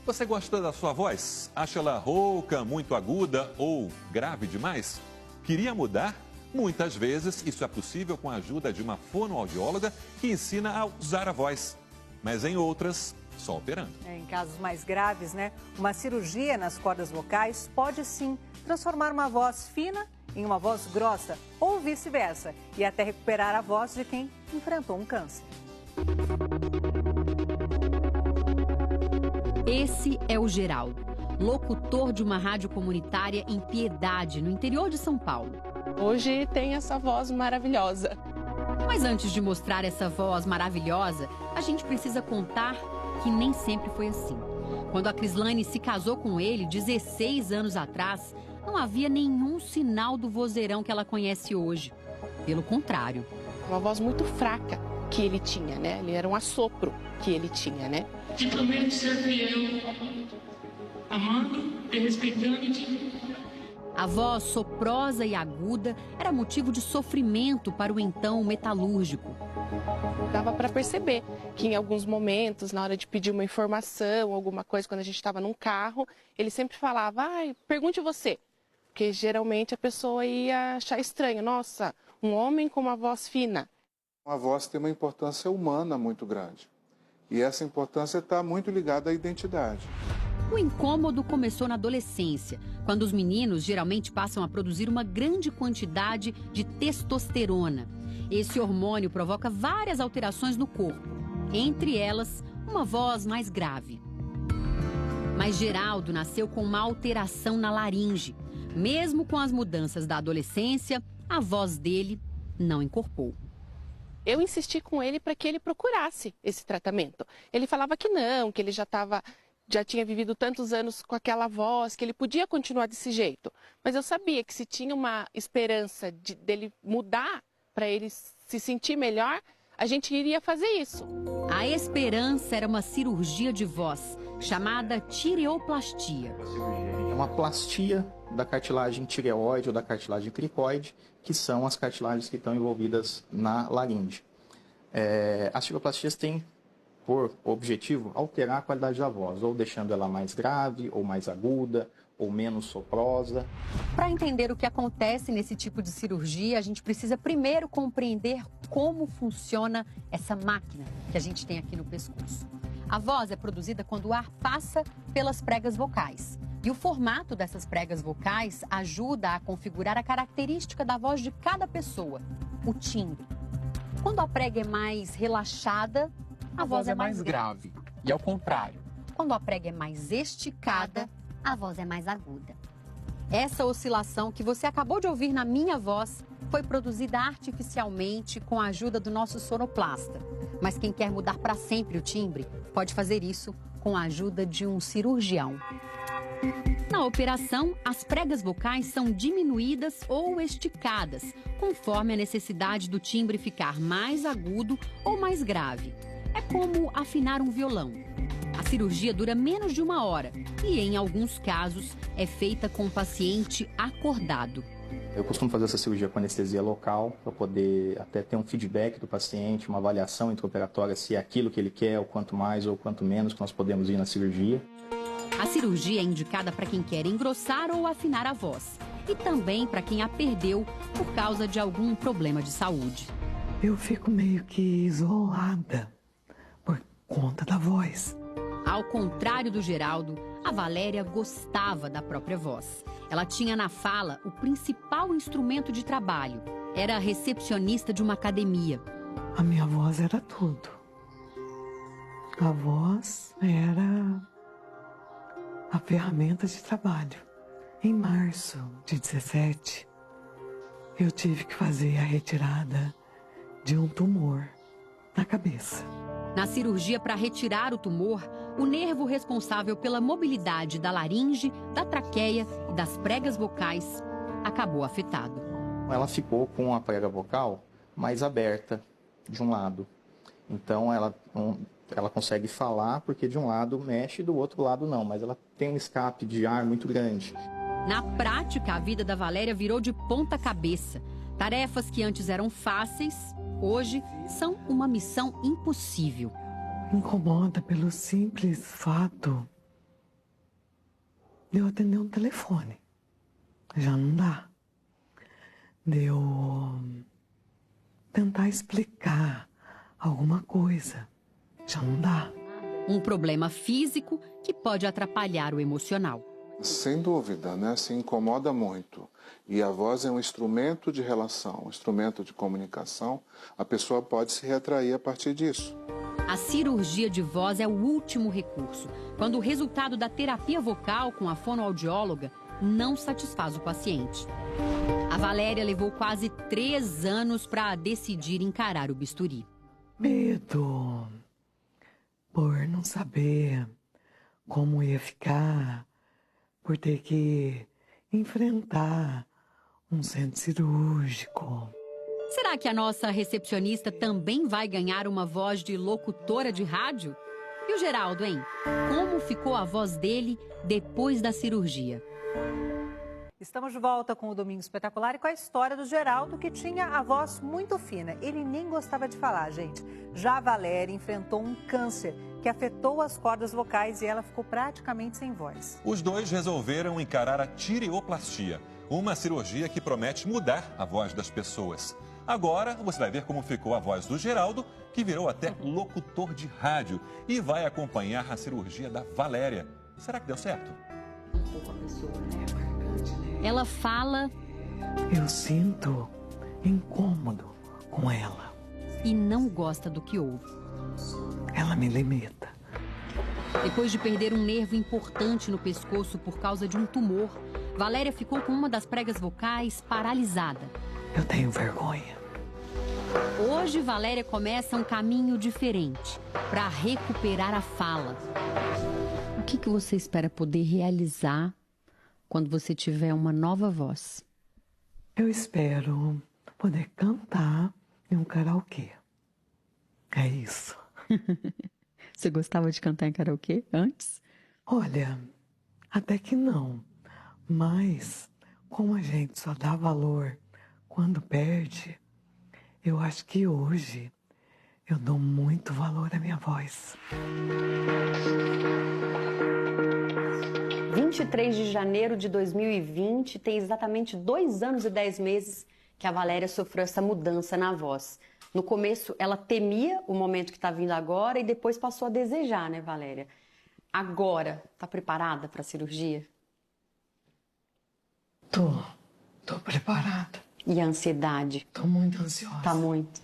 Você gosta da sua voz? Acha ela rouca, muito aguda ou grave demais? Queria mudar? Muitas vezes isso é possível com a ajuda de uma fonoaudióloga que ensina a usar a voz. Mas em outras, só operando. Em casos mais graves, né? Uma cirurgia nas cordas vocais pode sim transformar uma voz fina em uma voz grossa ou vice-versa e até recuperar a voz de quem enfrentou um câncer. Esse é o Geraldo, locutor de uma rádio comunitária em Piedade, no interior de São Paulo. Hoje tem essa voz maravilhosa. Mas antes de mostrar essa voz maravilhosa, a gente precisa contar que nem sempre foi assim. Quando a Crislane se casou com ele, 16 anos atrás, não havia nenhum sinal do vozeirão que ela conhece hoje. Pelo contrário. Uma voz muito fraca que ele tinha, né? Ele era um assopro que ele tinha, né? Te prometo ser fiel, amando e respeitando-te. A voz soprosa e aguda era motivo de sofrimento para o então metalúrgico. Dava para perceber que em alguns momentos, na hora de pedir uma informação, alguma coisa, quando a gente estava num carro, ele sempre falava, pergunte você. Porque geralmente a pessoa ia achar estranho. Nossa, um homem com uma voz fina. A voz tem uma importância humana muito grande. E essa importância está muito ligada à identidade. O incômodo começou na adolescência, quando os meninos geralmente passam a produzir uma grande quantidade de testosterona. Esse hormônio provoca várias alterações no corpo, entre elas, uma voz mais grave. Mas Geraldo nasceu com uma alteração na laringe. Mesmo com as mudanças da adolescência, a voz dele não incorporou. Eu insisti com ele para que ele procurasse esse tratamento. Ele falava que não, que ele já tinha vivido tantos anos com aquela voz, que ele podia continuar desse jeito. Mas eu sabia que se tinha uma esperança dele mudar para ele se sentir melhor, a gente iria fazer isso. A esperança era uma cirurgia de voz, chamada tireoplastia. É uma plastia da cartilagem tireoide ou da cartilagem cricoide, que são as cartilagens que estão envolvidas na laringe. As tireoplastias têm por objetivo alterar a qualidade da voz, ou deixando ela mais grave, ou mais aguda, ou menos soprosa. Para entender o que acontece nesse tipo de cirurgia, a gente precisa primeiro compreender como funciona essa máquina que a gente tem aqui no pescoço. A voz é produzida quando o ar passa pelas pregas vocais. E o formato dessas pregas vocais ajuda a configurar a característica da voz de cada pessoa, o timbre. Quando a prega é mais relaxada, a voz é mais grave. E ao contrário. Quando a prega é mais esticada, a voz é mais aguda. Essa oscilação que você acabou de ouvir na minha voz foi produzida artificialmente com a ajuda do nosso sonoplasta. Mas quem quer mudar para sempre o timbre pode fazer isso com a ajuda de um cirurgião. Na operação, as pregas vocais são diminuídas ou esticadas, conforme a necessidade do timbre ficar mais agudo ou mais grave. É como afinar um violão. A cirurgia dura menos de 1 hora e, em alguns casos, é feita com o paciente acordado. Eu costumo fazer essa cirurgia com anestesia local, para poder até ter um feedback do paciente, uma avaliação intraoperatória, se é aquilo que ele quer, ou quanto mais ou quanto menos que nós podemos ir na cirurgia. A cirurgia é indicada para quem quer engrossar ou afinar a voz e também para quem a perdeu por causa de algum problema de saúde. Eu fico meio que isolada por conta da voz. Ao contrário do Geraldo, a Valéria gostava da própria voz. Ela tinha na fala o principal instrumento de trabalho. Era recepcionista de uma academia. A minha voz era tudo. A voz era a ferramenta de trabalho. Em março de 17, eu tive que fazer a retirada de um tumor na cabeça. Na cirurgia para retirar o tumor, o nervo responsável pela mobilidade da laringe, da traqueia e das pregas vocais acabou afetado. Ela ficou com a prega vocal mais aberta de um lado. Então ela consegue falar porque de um lado mexe e do outro lado não, mas ela tem um escape de ar muito grande. Na prática, a vida da Valéria virou de ponta cabeça. Tarefas que antes eram fáceis, hoje são uma missão impossível. Incomoda pelo simples fato de eu atender um telefone. Já não dá. De eu tentar explicar alguma coisa. Já não dá. Um problema físico que pode atrapalhar o emocional. Sem dúvida, né? Se incomoda muito. E a voz é um instrumento de relação, um instrumento de comunicação. A pessoa pode se retrair a partir disso. A cirurgia de voz é o último recurso, quando o resultado da terapia vocal com a fonoaudióloga não satisfaz o paciente. A Valéria levou quase 3 anos para decidir encarar o bisturi. Medo por não saber como ia ficar, por ter que enfrentar um centro cirúrgico. Será que a nossa recepcionista também vai ganhar uma voz de locutora de rádio? E o Geraldo, hein? Como ficou a voz dele depois da cirurgia? Estamos de volta com o Domingo Espetacular e com a história do Geraldo, que tinha a voz muito fina. Ele nem gostava de falar, gente. Já a Valéria enfrentou um câncer que afetou as cordas vocais e ela ficou praticamente sem voz. Os dois resolveram encarar a tireoplastia, uma cirurgia que promete mudar a voz das pessoas. Agora você vai ver como ficou a voz do Geraldo, que virou até locutor de rádio e vai acompanhar a cirurgia da Valéria. Será que deu certo? Ela fala... Eu sinto incômodo com ela. E não gosta do que ouve. Ela me limita. Depois de perder um nervo importante no pescoço por causa de um tumor, Valéria ficou com uma das pregas vocais paralisada. Eu tenho vergonha. Hoje, Valéria começa um caminho diferente para recuperar a fala. O que você espera poder realizar quando você tiver uma nova voz? Eu espero poder cantar em um karaokê. É isso. Você gostava de cantar em karaokê antes? Olha, até que não. Mas, como a gente só dá valor quando perde, eu acho que hoje eu dou muito valor à minha voz. 23 de janeiro de 2020, tem exatamente 2 anos e 10 meses que a Valéria sofreu essa mudança na voz. No começo, ela temia o momento que está vindo agora e depois passou a desejar, né, Valéria? Agora, tá preparada para a cirurgia? Tô preparada. E a ansiedade? Tô muito ansiosa. Tá muito.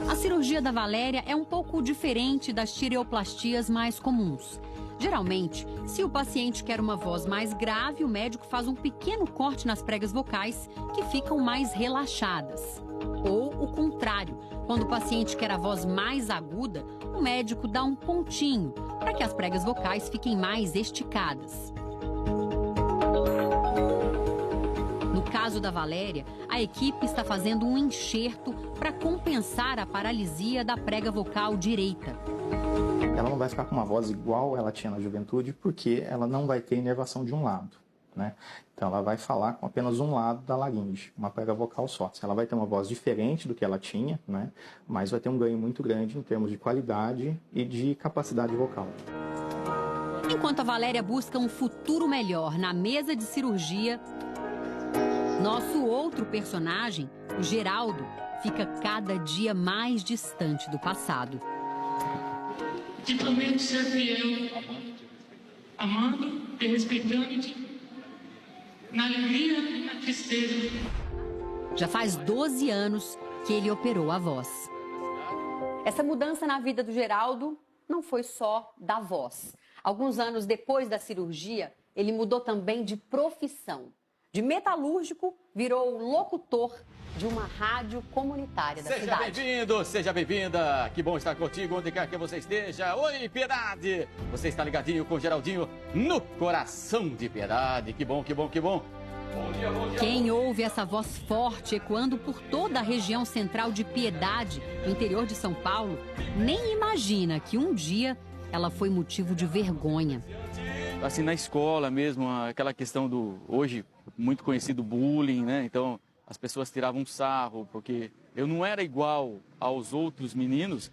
A cirurgia da Valéria é um pouco diferente das tireoplastias mais comuns. Geralmente, se o paciente quer uma voz mais grave, o médico faz um pequeno corte nas pregas vocais que ficam mais relaxadas. Ou o contrário, quando o paciente quer a voz mais aguda, o médico dá um pontinho para que as pregas vocais fiquem mais esticadas. No caso da Valéria, a equipe está fazendo um enxerto para compensar a paralisia da prega vocal direita. Ela não vai ficar com uma voz igual ela tinha na juventude, porque ela não vai ter inervação de um lado, né? Então ela vai falar com apenas um lado da laringe, uma prega vocal só. Ela vai ter uma voz diferente do que ela tinha, né? Mas vai ter um ganho muito grande em termos de qualidade e de capacidade vocal. Enquanto a Valéria busca um futuro melhor na mesa de cirurgia, nosso outro personagem, o Geraldo, fica cada dia mais distante do passado. Te prometo ser fiel, amando e respeitando-te, na alegria e na tristeza. Já faz 12 anos que ele operou a voz. Essa mudança na vida do Geraldo não foi só da voz. Alguns anos depois da cirurgia, ele mudou também de profissão. De metalúrgico, virou locutor de uma rádio comunitária da cidade. Seja bem-vindo, seja bem-vinda. Que bom estar contigo onde quer que você esteja. Oi, Piedade! Você está ligadinho com o Geraldinho no coração de Piedade. Que bom, que bom, que bom. Bom dia, bom dia. Quem ouve essa voz forte ecoando por toda a região central de Piedade, no interior de São Paulo, nem imagina que um dia ela foi motivo de vergonha. Assim, na escola mesmo, aquela questão do, hoje, muito conhecido bullying, né? Então, as pessoas tiravam sarro porque Eu não era igual aos outros meninos.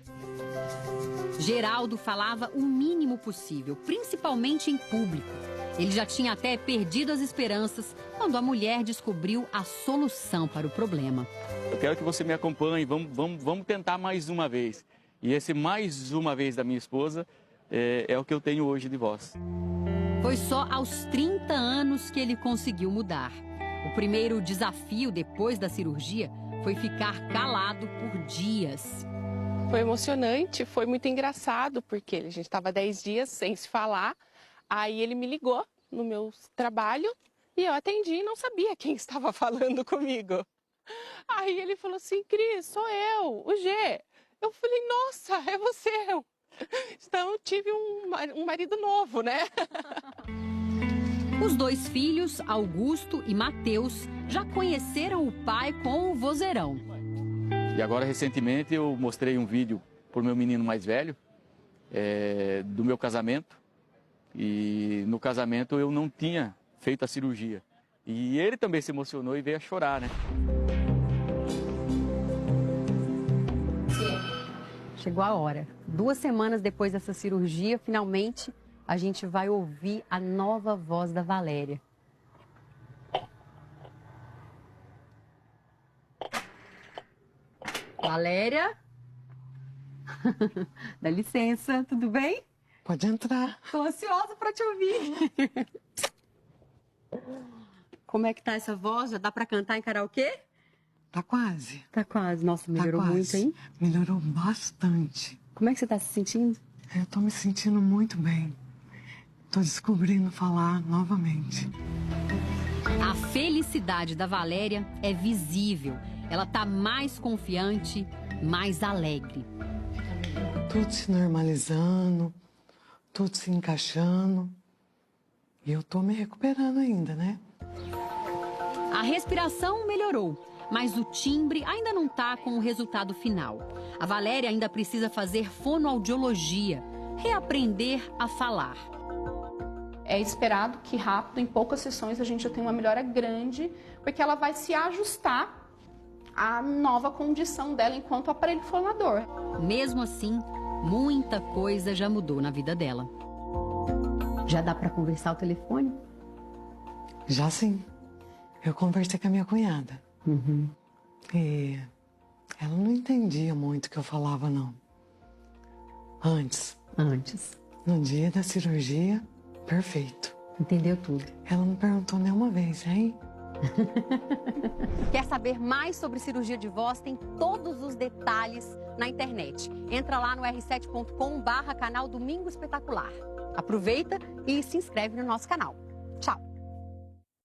Geraldo falava o mínimo possível, principalmente em público. Ele já tinha até perdido as esperanças quando a mulher descobriu a solução para o problema. Eu quero que você me acompanhe, vamos tentar mais uma vez. E esse mais uma vez da minha esposa é o que eu tenho hoje de voz. Foi só aos 30 anos que ele conseguiu mudar. O primeiro desafio depois da cirurgia foi ficar calado por dias. Foi emocionante, foi muito engraçado, porque a gente estava 10 dias sem se falar. Aí ele me ligou no meu trabalho e eu atendi e não sabia quem estava falando comigo. Aí ele falou assim, Cris, sou eu, o G. Eu falei, nossa, é você. Então eu tive um marido novo, né? Os dois filhos, Augusto e Mateus, já conheceram o pai com o vozeirão. E agora, recentemente, eu mostrei um vídeo para o meu menino mais velho, do meu casamento. E no casamento eu não tinha feito a cirurgia. E ele também se emocionou e veio a chorar, né? Chegou a hora. 2 semanas depois dessa cirurgia, finalmente, a gente vai ouvir a nova voz da Valéria. Valéria? Dá licença, tudo bem? Pode entrar. Tô ansiosa para te ouvir. Como é que tá essa voz? Já dá para cantar em karaokê? Tá quase. Tá quase. Nossa, melhorou tá quase. muito, hein? Melhorou bastante. Como é que você tá se sentindo? Eu tô me sentindo muito bem. Tô descobrindo falar novamente. A felicidade da Valéria é visível. Ela tá mais confiante, mais alegre. Tudo se normalizando, tudo se encaixando. E eu tô me recuperando ainda, né? A respiração melhorou, mas o timbre ainda não tá com o resultado final. A Valéria ainda precisa fazer fonoaudiologia, reaprender a falar. É esperado que rápido, em poucas sessões, a gente já tenha uma melhora grande, porque ela vai se ajustar à nova condição dela enquanto aparelho fonador. Mesmo assim, muita coisa já mudou na vida dela. Já dá para conversar ao telefone? Já sim. Eu conversei com a minha cunhada. E ela não entendia muito o que eu falava, não. Antes. No dia da cirurgia, perfeito. Entendeu tudo. Ela não perguntou nenhuma vez, hein? Quer saber mais sobre cirurgia de voz? Tem todos os detalhes na internet. Entra lá no r7.com/canal Domingo Espetacular. Aproveita e se inscreve no nosso canal. Tchau!